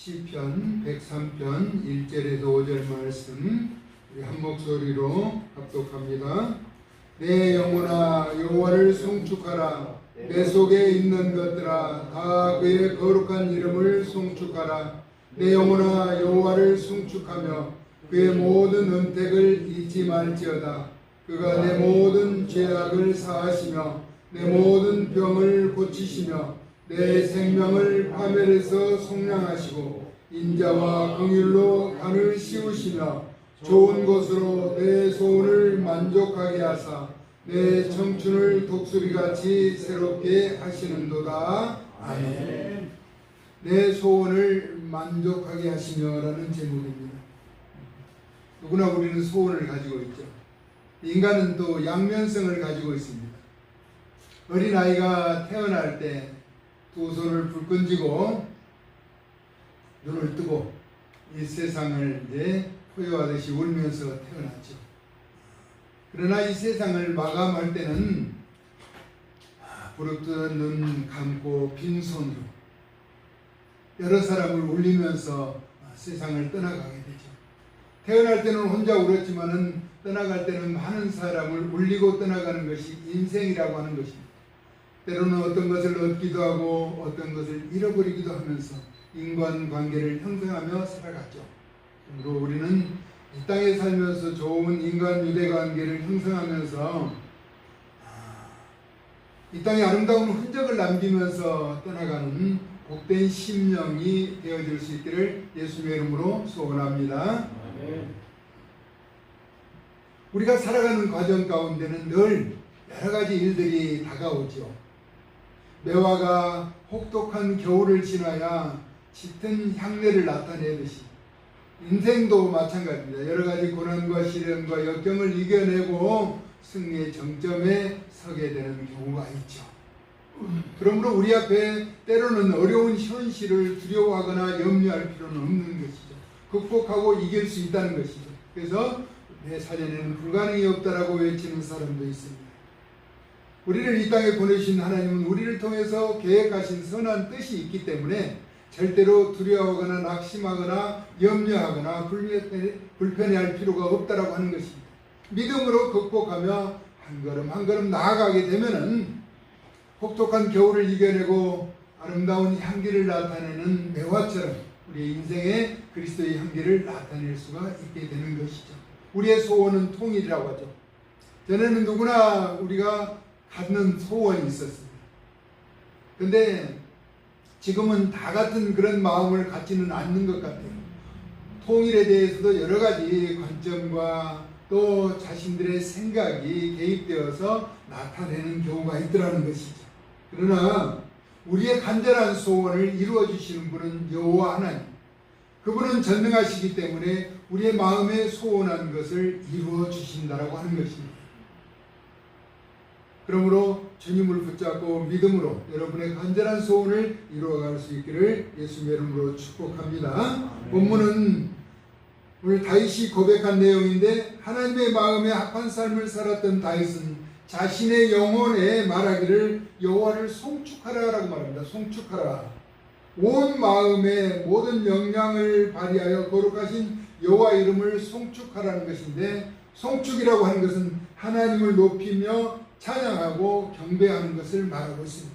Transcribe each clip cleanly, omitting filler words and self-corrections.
시편 103편 1절에서 5절 말씀 우리 한 목소리로 합독합니다. 내 영혼아 여호와를 송축하라. 내 속에 있는 것들아 다 그의 거룩한 이름을 송축하라. 내 영혼아 여호와를 송축하며 그의 모든 은택을 잊지 말지어다. 그가 내 모든 죄악을 사하시며 내 모든 병을 고치시며 내 생명을 파멸에서 속량하시고 인자와 긍휼로 간을 씌우시며 좋은 것으로 내 소원을 만족하게 하사 내 청춘을 독수리같이 새롭게 하시는도다. 아멘. 내 소원을 만족하게 하시며라는 제목입니다. 누구나 우리는 소원을 가지고 있죠. 인간은 또 양면성을 가지고 있습니다. 어린아이가 태어날 때 두 손을 불끈 쥐고 눈을 뜨고 이 세상을 이제 포효하듯이 울면서 태어났죠. 그러나 이 세상을 마감할 때는 부릅뜨는 눈 감고 빈손으로 여러 사람을 울리면서 세상을 떠나가게 되죠. 태어날 때는 혼자 울었지만은 떠나갈 때는 많은 사람을 울리고 떠나가는 것이 인생이라고 하는 것입니다. 때로는 어떤 것을 얻기도 하고 어떤 것을 잃어버리기도 하면서 인간관계를 형성하며 살아갔죠. 그리고 우리는 이 땅에 살면서 좋은 인간 유대관계를 형성하면서 이 땅에 아름다운 흔적을 남기면서 떠나가는 복된 심령이 되어질 수 있기를 예수님의 이름으로 소원합니다. 우리가 살아가는 과정 가운데는 늘 여러 가지 일들이 다가오죠. 매화가 혹독한 겨울을 지나야 짙은 향내를 나타내듯이 인생도 마찬가지입니다. 여러 가지 고난과 시련과 역경을 이겨내고 승리의 정점에 서게 되는 경우가 있죠. 그러므로 우리 앞에 때로는 어려운 현실을 두려워하거나 염려할 필요는 없는 것이죠. 극복하고 이길 수 있다는 것이죠. 그래서 내 사전에는 불가능이 없다라고 외치는 사람도 있습니다. 우리를 이 땅에 보내신 하나님은 우리를 통해서 계획하신 선한 뜻이 있기 때문에 절대로 두려워하거나 낙심하거나 염려하거나 불편해할 필요가 없다라고 하는 것입니다. 믿음으로 극복하며 한 걸음 한 걸음 나아가게 되면은 혹독한 겨울을 이겨내고 아름다운 향기를 나타내는 매화처럼 우리의 인생에 그리스도의 향기를 나타낼 수가 있게 되는 것이죠. 우리의 소원은 통일이라고 하죠. 전에는 누구나 우리가 갖는 소원이 있었습니다. 근데 지금은 다 같은 그런 마음을 갖지는 않는 것 같아요. 통일에 대해서도 여러 가지 관점과 또 자신들의 생각이 개입되어서 나타내는 경우가 있더라는 것이죠. 그러나 우리의 간절한 소원을 이루어 주시는 분은 여호와 하나님. 그분은 전능하시기 때문에 우리의 마음에 소원한 것을 이루어 주신다라고 하는 것입니다. 그러므로 주님을 붙잡고 믿음으로 여러분의 간절한 소원을 이루어갈 수 있기를 예수님의 이름으로 축복합니다. 본문은 오늘 다윗이 고백한 내용인데 하나님의 마음에 합한 삶을 살았던 다윗은 자신의 영혼에 말하기를 여호와를 송축하라라고 말합니다. 송축하라. 온 마음의 모든 역량을 발휘하여 거룩하신 여호와 이름을 송축하라는 것인데 송축이라고 하는 것은 하나님을 높이며 찬양하고 경배하는 것을 말하고 있습니다.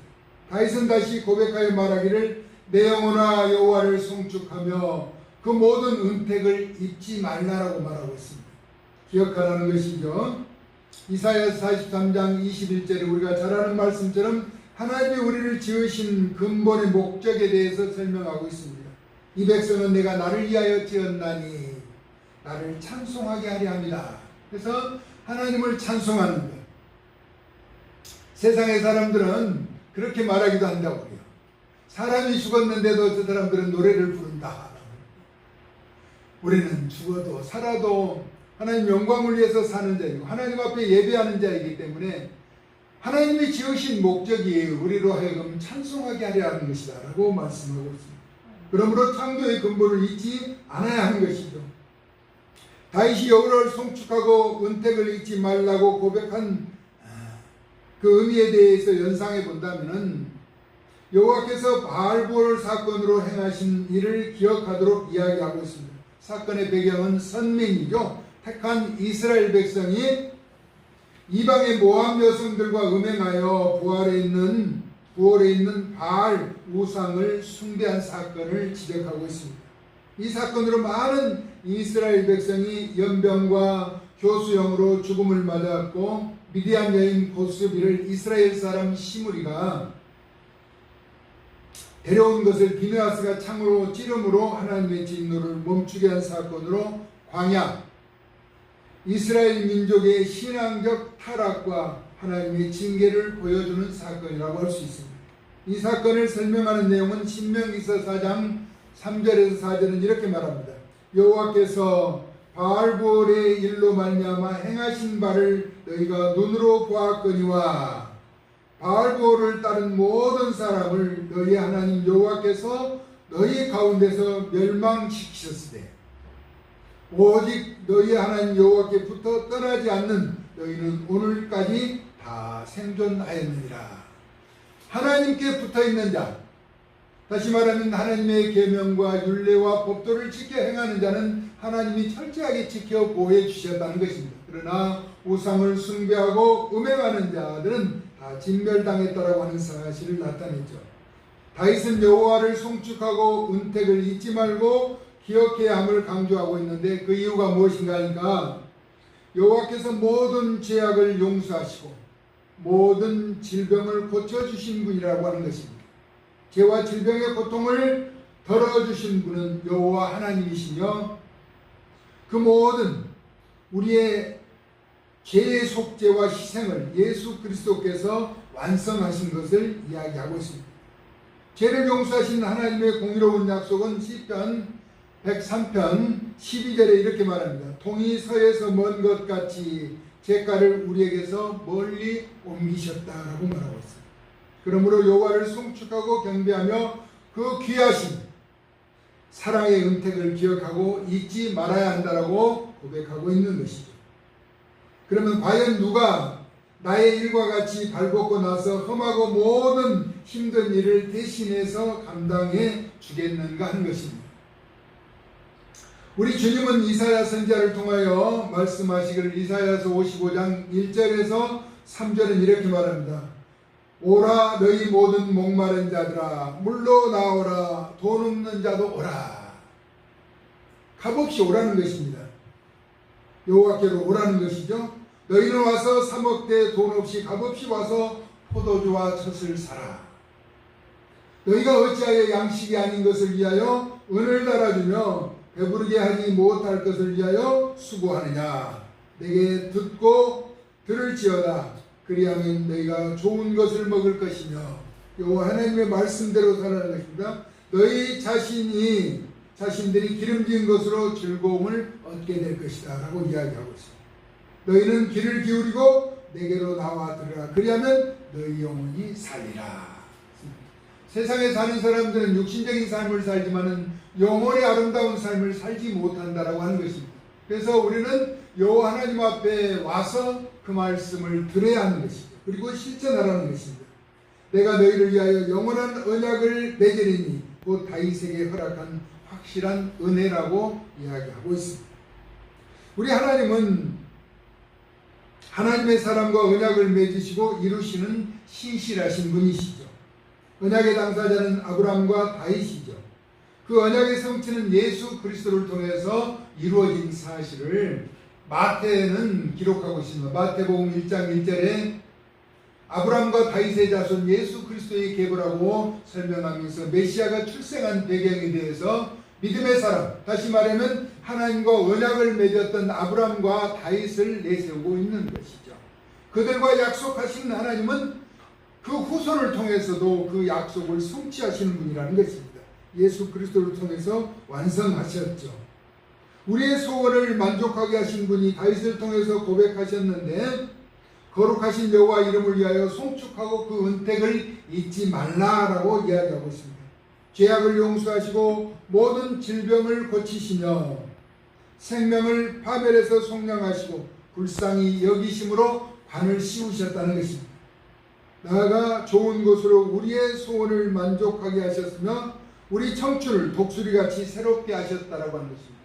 다윗은 다시 고백하여 말하기를 내 영혼아 여호와를 송축하며 그 모든 은택을 잊지 말라라고 말하고 있습니다. 기억하라는 것이죠. 이사야 43장 21절에 우리가 잘 아는 말씀처럼 하나님이 우리를 지으신 근본의 목적에 대해서 설명하고 있습니다. 이 백성은 내가 나를 위하여 지었나니 나를 찬송하게 하려 합니다. 그래서 하나님을 찬송하는 것. 세상의 사람들은 그렇게 말하기도 한다고요. 사람이 죽었는데도 저 사람들은 노래를 부른다. 우리는 죽어도 살아도 하나님 영광을 위해서 사는 자이고 하나님 앞에 예배하는 자이기 때문에 하나님이 지으신 목적이 우리로 하여금 찬송하게 하려 하는 것이다 라고 말씀하고 있습니다. 그러므로 창조의 근본을 잊지 않아야 하는 것이죠. 다윗이 여호와를 송축하고 은택을 잊지 말라고 고백한 그 의미에 대해서 연상해 본다면은 여호와께서 바알볼 사건으로 행하신 일을 기억하도록 이야기하고 있습니다. 사건의 배경은 선민이죠. 택한 이스라엘 백성이 이방의 모압 여성들과 음행하여 부활에 있는 바알 우상을 숭배한 사건을 지적하고 있습니다. 이 사건으로 많은 이스라엘 백성이 연병과 교수형으로 죽음을 맞았고, 미디안 여인 고스비를 이스라엘 사람 시므리가 데려온 것을 비느하스가 창으로 찌름으로 하나님의 진노를 멈추게 한 사건으로 광야, 이스라엘 민족의 신앙적 타락과 하나님의 징계를 보여주는 사건이라고 할 수 있습니다. 이 사건을 설명하는 내용은 신명기서 4장 3절에서 4절은 이렇게 말합니다. 여호와께서 바알볼의 일로 말미암아 행하신 바를 너희가 눈으로 보았거니와 바알볼을 따른 모든 사람을 너희 하나님 여호와께서 너희 가운데서 멸망시키셨으되 오직 너희 하나님 여호와께부터 떠나지 않는 너희는 오늘까지 다 생존하였느니라. 하나님께 붙어있는 자, 다시 말하면 하나님의 계명과 율례와 법도를 지켜 행하는 자는 하나님이 철저하게 지켜 보호해 주셨다는 것입니다. 그러나 우상을 숭배하고 음행하는 자들은 다 진멸당했다라고 하는 사실을 나타냈죠. 다윗은 여호와를 송축하고 은택을 잊지 말고 기억해야 함을 강조하고 있는데, 그 이유가 무엇인가 하니까 여호와께서 모든 죄악을 용서하시고 모든 질병을 고쳐주신 분이라고 하는 것입니다. 죄와 질병의 고통을 덜어주신 분은 여호와 하나님이시며, 그 모든 우리의 죄의 속죄와 희생을 예수 그리스도께서 완성하신 것을 이야기하고 있습니다. 죄를 용서하신 하나님의 공의로운 약속은 시편 103편 12절에 이렇게 말합니다. 동이 서에서 먼 것 같이 죄가를 우리에게서 멀리 옮기셨다라고 말하고 있습니다. 그러므로 여호와를 송축하고 경배하며 그 귀하신 사랑의 은택을 기억하고 잊지 말아야 한다라고 고백하고 있는 것이죠. 그러면 과연 누가 나의 일과 같이 발벗고 나서 험하고 모든 힘든 일을 대신해서 감당해 주겠는가 하는 것입니다. 우리 주님은 이사야 선지자를 통하여 말씀하시기를 이사야서 55장 1절에서 3절은 이렇게 말합니다. 오라 너희 모든 목마른 자들아 물로 나오라 돈 없는 자도 오라. 값없이 오라는 것입니다. 여호와께로 오라는 것이죠. 너희는 와서 사 먹되 돈 없이 값없이 와서 포도주와 젖을 사라. 너희가 어찌하여 양식이 아닌 것을 위하여 은을 달아주며 배부르게 하지 못할 것을 위하여 수고하느냐. 내게 듣고 들을지어다. 그리하면 너희가 좋은 것을 먹을 것이며, 여호와 하나님의 말씀대로 살아가는 것입니다. 너희 자신들이 기름진 것으로 즐거움을 얻게 될 것이다 라고 이야기하고 있습니다. 너희는 귀를 기울이고 내게로 나와 들으라. 그리하면 너희 영혼이 살리라. 세상에 사는 사람들은 육신적인 삶을 살지만은 영혼의 아름다운 삶을 살지 못한다라고 하는 것입니다. 그래서 우리는 여호와 하나님 앞에 와서 그 말씀을 들어야 하는 것이죠. 그리고 실천하라는 것입니다. 내가 너희를 위하여 영원한 언약을 맺으리니 곧 다윗에게 허락한 확실한 은혜라고 이야기하고 있습니다. 우리 하나님은 하나님의 사람과 언약을 맺으시고 이루시는 신실하신 분이시죠. 언약의 당사자는 아브라함과 다윗이죠. 그 언약의 성취는 예수 그리스도를 통해서 이루어진 사실을 마태는 기록하고 있습니다. 마태복음 1장 1절에 아브라함과 다윗의 자손 예수 그리스도의 계보라고 설명하면서 메시아가 출생한 배경에 대해서 믿음의 사람, 다시 말하면 하나님과 언약을 맺었던 아브라함과 다윗을 내세우고 있는 것이죠. 그들과 약속하신 하나님은 그 후손을 통해서도 그 약속을 성취하시는 분이라는 것입니다. 예수 그리스도를 통해서 완성하셨죠. 우리의 소원을 만족하게 하신 분이 다윗을 통해서 고백하셨는데, 거룩하신 여호와 이름을 위하여 송축하고 그 은택을 잊지 말라라고 이야기하고 있습니다. 죄악을 용서하시고 모든 질병을 고치시며 생명을 파멸해서 속량하시고 불쌍히 여기심으로 관을 씌우셨다는 것입니다. 나아가 좋은 것으로 우리의 소원을 만족하게 하셨으며 우리 청춘을 독수리같이 새롭게 하셨다라고 하는 것입니다.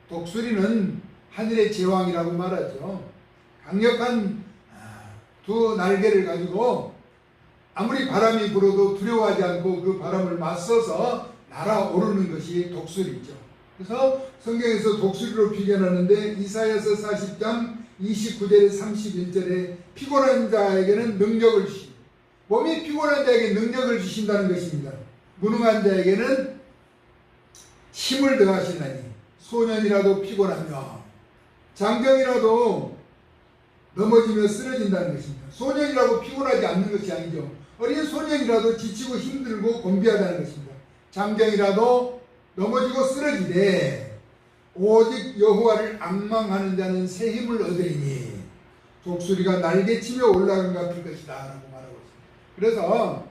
독수리는 하늘의 제왕이라고 말하죠. 강력한 두 날개를 가지고 아무리 바람이 불어도 두려워하지 않고 그 바람을 맞서서 날아오르는 것이 독수리죠. 그래서 성경에서 독수리로 비견하는데 이사야서 40장 29절 31절에 피곤한 자에게는 능력을 주시고 몸이 피곤한 자에게 능력을 주신다는 것입니다. 무능한 자에게는 힘을 더하시나니 소년이라도 피곤하며 장정이라도 넘어지며 쓰러진다는 것입니다. 소년이라고 피곤하지 않는 것이 아니죠. 어린 소년이라도 지치고 힘들고 곤비하다는 것입니다. 장정이라도 넘어지고 쓰러지되 오직 여호와를 앙망하는 자는 새 힘을 얻으리니 독수리가 날개치며 올라간 것 같을 것이다 라고 말하고 있습니다. 그래서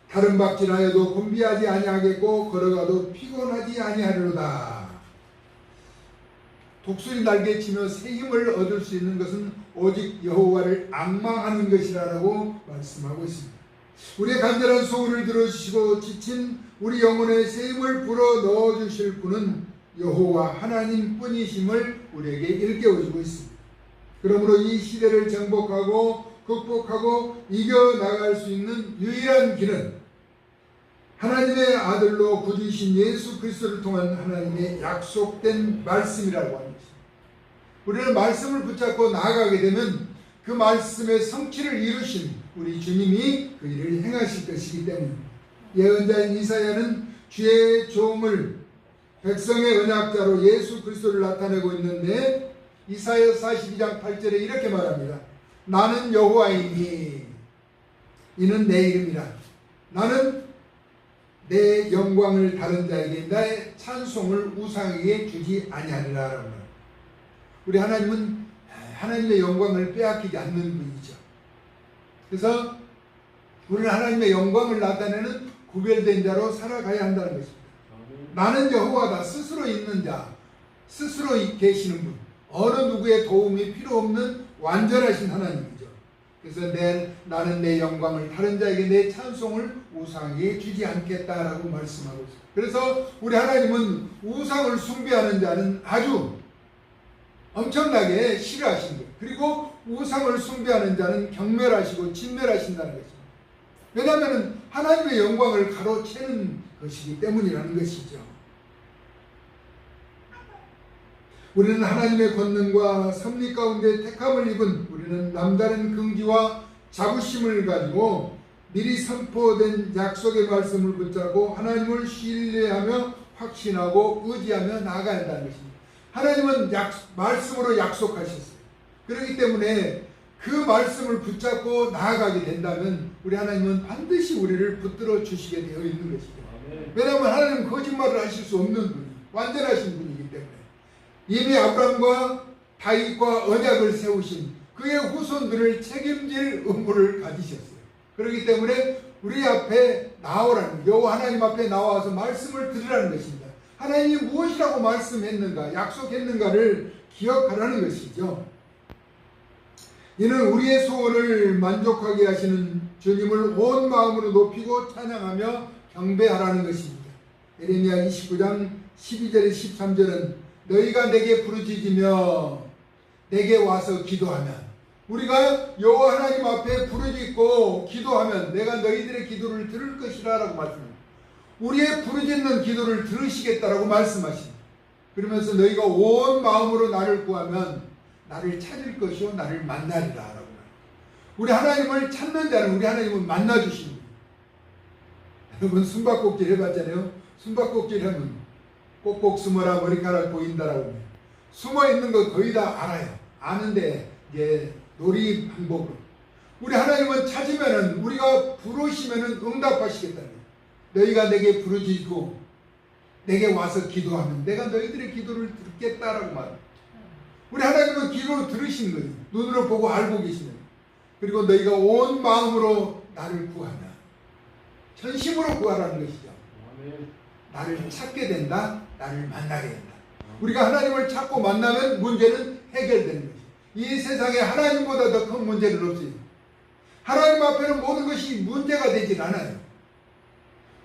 다른 박질하여도 곤비하지 아니하겠고 걸어가도 피곤하지 아니하리로다. 독수리 날개치며 새 힘을 얻을 수 있는 것은 오직 여호와를 앙망하는 것이라고 말씀하고 있습니다. 우리의 간절한 소원을 들어주시고 지친 우리 영혼에 새 힘을 불어 넣어주실 분은 여호와 하나님 뿐이심을 우리에게 일깨워주고 있습니다. 그러므로 이 시대를 정복하고 극복하고 이겨나갈 수 있는 유일한 길은 하나님의 아들로 구주이신 예수 그리스도를 통한 하나님의 약속된 말씀이라고 하는 것입니다. 우리는 말씀을 붙잡고 나아가게 되면 그 말씀의 성취를 이루신 우리 주님이 그 일을 행하실 것이기 때문입니다. 예언자인 이사야는 주의 종을 백성의 언약자로 예수 그리스도를 나타내고 있는데 이사야 42장 8절에 이렇게 말합니다. 나는 여호와이니 이는 내 이름이라. 나는 내 영광을 다른 자에게 나의 찬송을 우상에게 주지 아니하리라 라고 말합니다. 우리 하나님은 하나님의 영광을 빼앗기지 않는 분이죠. 그래서 우리는 하나님의 영광을 나타내는 구별된 자로 살아가야 한다는 것입니다. 나는 여호와다. 스스로 있는 자, 스스로 계시는 분, 어느 누구의 도움이 필요 없는 완전하신 하나님이죠. 그래서 나는 내 영광을 다른 자에게 내 찬송을 우상에게 주지 않겠다라고 말씀하고 있습니다. 그래서 우리 하나님은 우상을 숭배하는 자는 아주 엄청나게 싫어하신 거예요. 그리고 우상을 숭배하는 자는 경멸하시고 진멸하신다는 것입니다. 왜냐하면 하나님의 영광을 가로채는 것이기 때문이라는 것이죠. 우리는 하나님의 권능과 섭리 가운데 택함을 입은 우리는 남다른 긍지와 자부심을 가지고 미리 선포된 약속의 말씀을 붙잡고 하나님을 신뢰하며 확신하고 의지하며 나아가야 한다는 것입니다. 하나님은 말씀으로 약속하셨어요. 그렇기 때문에 그 말씀을 붙잡고 나아가게 된다면 우리 하나님은 반드시 우리를 붙들어 주시게 되어 있는 것이죠. 왜냐하면 하나님은 거짓말을 하실 수 없는 분이 완전하신 분이기 때문에 이미 아브라함과 다윗과 언약을 세우신 그의 후손들을 책임질 의무를 가지셨어요. 그렇기 때문에 우리 앞에 나오라는 여호와 하나님 앞에 나와서 말씀을 들으라는 것입니다. 하나님이 무엇이라고 말씀했는가 약속했는가를 기억하라는 것이죠. 이는 우리의 소원을 만족하게 하시는 주님을 온 마음으로 높이고 찬양하며 경배하라는 것입니다. 예레미야 29장 12절에 13절은 너희가 내게 부르짖으며 내게 와서 기도하면 우리가 여호와 하나님 앞에 부르짖고 기도하면 내가 너희들의 기도를 들을 것이라 라고 말씀합니다. 우리의 부르짖는 기도를 들으시겠다라고 말씀하십니다. 그러면서 너희가 온 마음으로 나를 구하면 나를 찾을 것이요 나를 만나리라 라고 말합니다. 우리 하나님을 찾는 자는 우리 하나님을 만나주십니다. 여러분 숨바꼭질 해봤잖아요. 숨바꼭질 하면 꼭꼭 숨어라 머리카락 보인다라고 합니다. 숨어있는 거 거의 다 알아요. 아는데 이제 놀이 방법으로 우리 하나님은 찾으면은 우리가 부르시면은 응답하시겠다는 거예요. 너희가 내게 부르짖고 내게 와서 기도하면 내가 너희들의 기도를 듣겠다라고 말합니다. 우리 하나님은 기도를 들으시는 거예요. 눈으로 보고 알고 계시는. 그리고 너희가 온 마음으로 나를 구하면 전심으로 구하라는 것이죠. 나를 찾게 된다. 나를 만나게 된다. 우리가 하나님을 찾고 만나면 문제는 해결되는 것이죠. 이 세상에 하나님보다 더 큰 문제는 없어요. 하나님 앞에는 모든 것이 문제가 되질 않아요.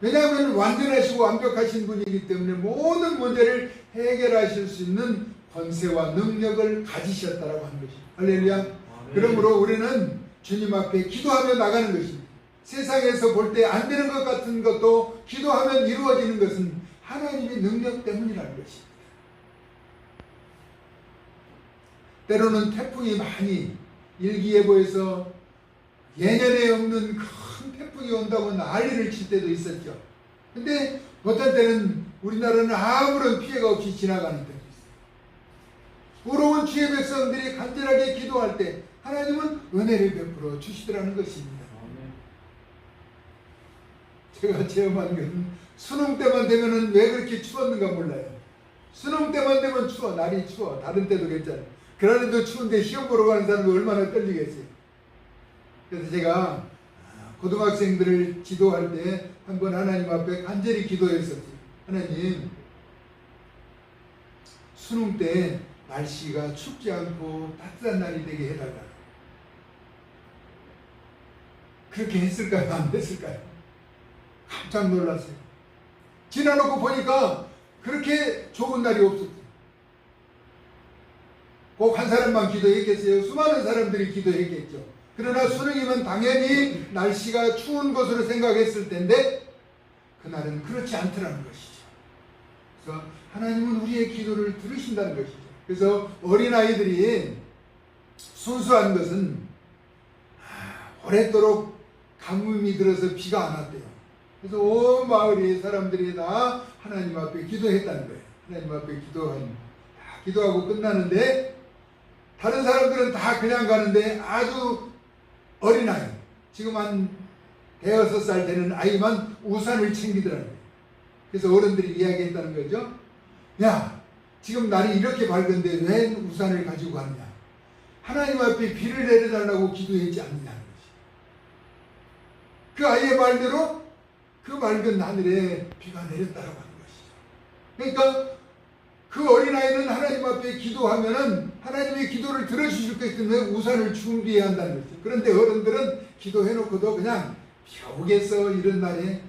왜냐하면 완전하시고 완벽하신 분이기 때문에 모든 문제를 해결하실 수 있는 권세와 능력을 가지셨다라고 하는 것입니다. 할렐루야. 그러므로 우리는 주님 앞에 기도하며 나가는 것입니다. 세상에서 볼 때 안 되는 것 같은 것도 기도하면 이루어지는 것은 하나님의 능력 때문이라는 것입니다. 때로는 태풍이 많이 일기예보에서 예년에 없는 큰 태풍이 온다고 난리를 칠 때도 있었죠. 근데 어떤 때는 우리나라는 아무런 피해가 없이 지나가는 때도 있어요. 의로운 주의 백성들이 간절하게 기도할 때 하나님은 은혜를 베풀어 주시더라는 것입니다. 제가 체험한 것은 수능 때만 되면은 왜 그렇게 추웠는가 몰라요. 수능 때만 되면 추워. 날이 추워. 다른 때도 괜찮아요. 그날에도 추운데 시험 보러 가는 사람도 얼마나 떨리겠어요. 그래서 제가 고등학생들을 지도할 때 한번 하나님 앞에 간절히 기도했었어요. 하나님, 수능 때 날씨가 춥지 않고 따뜻한 날이 되게 해달라. 그렇게 했을까요? 안 됐을까요? 깜짝 놀랐어요. 지나놓고 보니까 그렇게 좋은 날이 없었어요. 꼭 한 사람만 기도했겠어요? 수많은 사람들이 기도했겠죠. 그러나 수능이면 당연히 날씨가 추운 것으로 생각했을 텐데 그날은 그렇지 않더라는 것이죠. 그래서 하나님은 우리의 기도를 들으신다는 것이죠. 그래서 어린아이들이 순수한 것은 오랫도록 가뭄이 들어서 비가 안 왔대요. 그래서 온 마을의 사람들이 다 하나님 앞에 기도했다는 거예요. 하나님 앞에 기도하고 끝나는데 다른 사람들은 다 그냥 가는데 아주 어린아이, 지금 한 5-6살 되는 아이만 우산을 챙기더라고요. 그래서 어른들이 이야기했다는 거죠. 야, 지금 날이 이렇게 밝은데 왜 우산을 가지고 갔냐? 하나님 앞에 비를 내려달라고 기도했지 않느냐는 것이. 그 아이의 말대로 그 맑은 하늘에 비가 내렸다라고 하는 것이죠. 그러니까 그 어린아이는 하나님 앞에 기도하면은 하나님의 기도를 들어주실 것이기 때문에 우산을 준비해야 한다는 거죠. 그런데 어른들은 기도해놓고도 그냥 비가 오겠어 이런 날에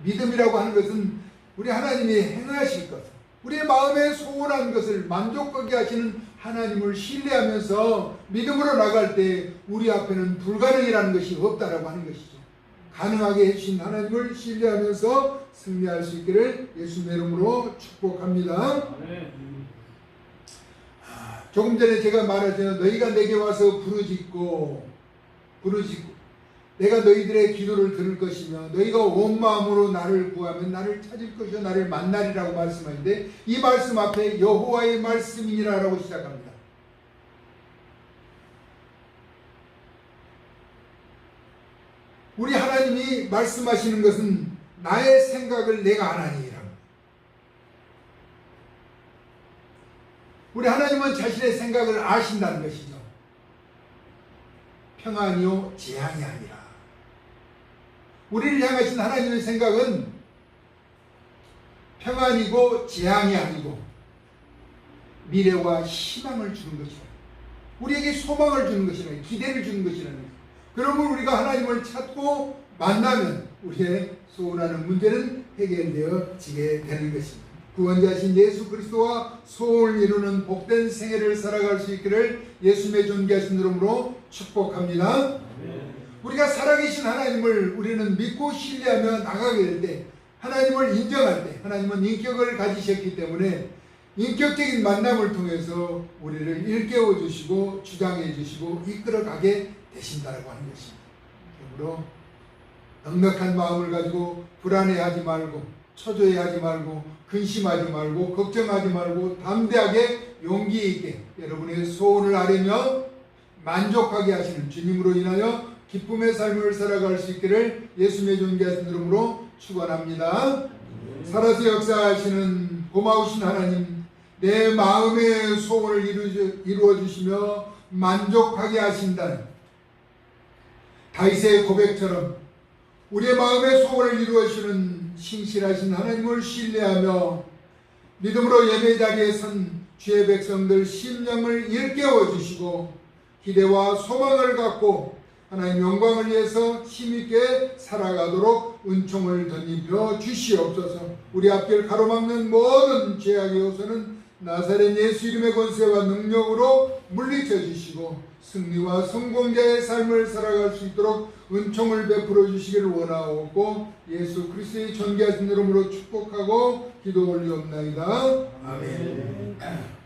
믿음이라고 하는 것은 우리 하나님이 행하실 것, 우리의 마음에 소원한 것을 만족하게 하시는 하나님을 신뢰하면서 믿음으로 나갈 때 우리 앞에는 불가능이라는 것이 없다라고 하는 것이죠. 가능하게 해주신 하나님을 신뢰하면서 승리할 수 있기를 예수님의 이름으로 축복합니다. 조금 전에 제가 말하자면 너희가 내게 와서 부르짖고 내가 너희들의 기도를 들을 것이며 너희가 온 마음으로 나를 구하면 나를 찾을 것이요 나를 만나리라고 말씀하는데 이 말씀 앞에 여호와의 말씀이니라 라고 시작합니다. 우리 하나님이 말씀하시는 것은 나의 생각을 내가 안 하니라. 우리 하나님은 자신의 생각을 아신다는 것이죠. 평안이요 재앙이 아니라. 우리를 향하신 하나님의 생각은 평안이고 재앙이 아니고 미래와 희망을 주는 것이라. 우리에게 소망을 주는 것이라. 기대를 주는 것이라는 거예요. 그러면 우리가 하나님을 찾고 만나면 우리의 소원하는 문제는 해결되어지게 되는 것입니다. 구원자신 예수 그리스도와 소원을 이루는 복된 생애를 살아갈 수 있기를 예수님의 존귀하신 이름으로 축복합니다. 우리가 살아계신 하나님을 우리는 믿고 신뢰하며 나가게 될 때, 하나님을 인정할 때, 하나님은 인격을 가지셨기 때문에 인격적인 만남을 통해서 우리를 일깨워 주시고 주장해 주시고 이끌어가게 되신다라고 하는 것입니다. 그러므로 넉넉한 마음을 가지고 불안해하지 말고 초조해하지 말고 근심하지 말고 걱정하지 말고 담대하게 용기 있게 여러분의 소원을 아뢰며 만족하게 하시는 주님으로 인하여 기쁨의 삶을 살아갈 수 있기를 예수님의 존귀하신 이름으로 축원합니다. 살아서 역사하시는 고마우신 하나님, 내 마음의 소원을 이루어 주시며 만족하게 하신다는 다윗의 고백처럼 우리의 마음의 소원을 이루어 주시는 신실하신 하나님을 신뢰하며 믿음으로 예배 자리에 선 주의 백성들 심령을 일깨워 주시고 기대와 소망을 갖고 하나님 영광을 위해서 힘있게 살아가도록 은총을 덧입혀 주시옵소서. 우리 앞길 가로막는 모든 죄악의 요소는 나사렛 예수 이름의 권세와 능력으로 물리쳐 주시고 승리와 성공자의 삶을 살아갈 수 있도록 은총을 베풀어 주시기를 원하옵고 예수 그리스도의 존귀하신 이름으로 축복하고 기도 올리옵나이다. 아멘.